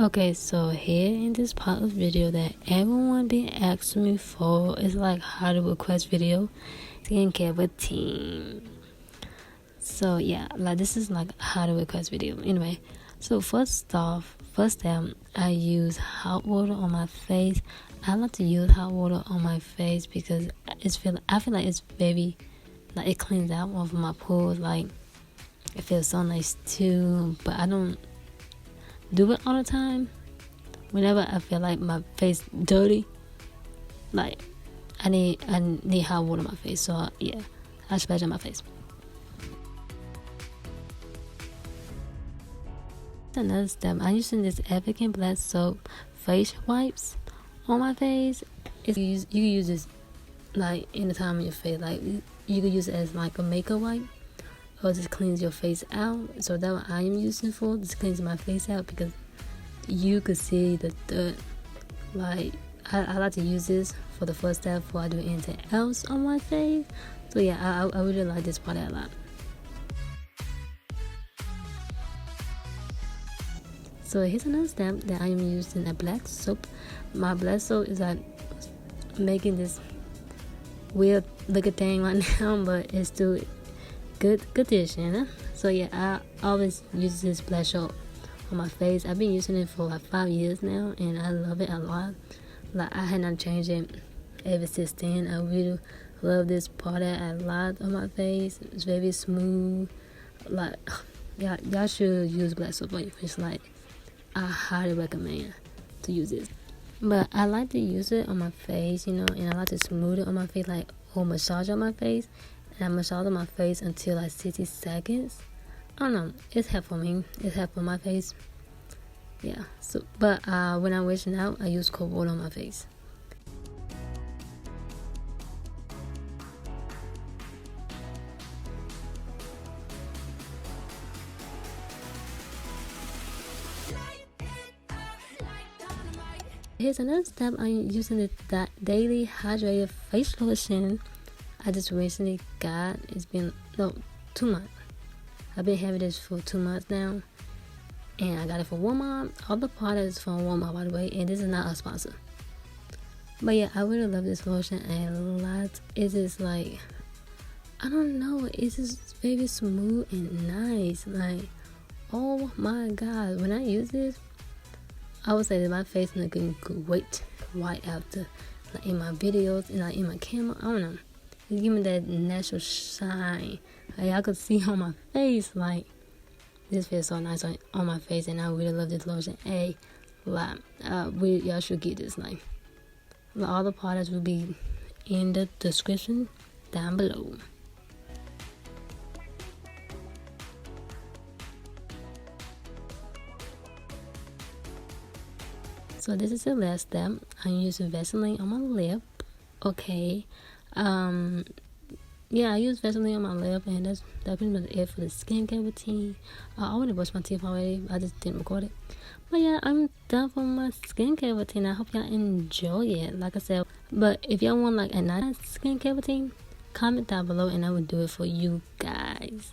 Okay, so here in this part of video that everyone been asking me for is like how to request video skincare routine. So yeah, like this is like how to request video. Anyway, so first step, I use hot water on my face. I like to use hot water on my face because I feel like it's very like it cleans out of my pores. Like it feels so nice too, but I don't do it all the time. Whenever I feel like my face dirty, like I need hot water on my face. So yeah, I splash on my face. Another step, I'm using this African black soap face wipes on my face. You can use this like any time on your face. Like you can use it as like a makeup wipe, or just cleans your face out. So that's what I am using for. Just cleans my face out because you could see the dirt. Like I like to use this for the first step before I do anything else on my face. So yeah, I really like this product a lot. So here's another step that I am using a black soap. My black soap is like making this weird looking thing right now, but it's still good dish, you know. So yeah, I always use this black soap on my face. I've been using it for like 5 years now, and I love it a lot. Like I had not changed it ever since then. I really love this product a lot on my face. It's very smooth. Like y'all should use black soap on your face. Like I highly recommend to use this. But I like to use it on my face, you know, and I like to smooth it on my face, like or massage on my face. And I massage on my face until like 60 seconds. I don't know, it's helpful me. It's helpful my face. Yeah. So, but when I'm washing out, I use cold water on my face. Here's another step. I'm using the daily hydrated face lotion. I just recently got. It's been 2 months. I've been having this for 2 months now, and I got it for Walmart. All the products from Walmart, by the way, and this is not a sponsor. But yeah, I really love this lotion a lot. It is like, I don't know, it's just very smooth and nice. Like, oh my god, when I use this, I would say that my face looking great right after, like in my videos and like in my camera. I don't know, it's giving me that natural shine. Like I could see on my face, like this feels so nice on my face, and I really love this lotion a lot. Y'all should get this. Like all the products will be in the description down below. So this is the last step. I'm using Vaseline on my lip. Okay. Yeah, I use Vaseline on my lip, and that's pretty much it for the skincare routine. I already brushed my teeth already. I just didn't record it. But yeah, I'm done for my skincare routine. I hope y'all enjoy it. Like I said, but if y'all want like a nice skincare routine, comment down below, and I will do it for you guys.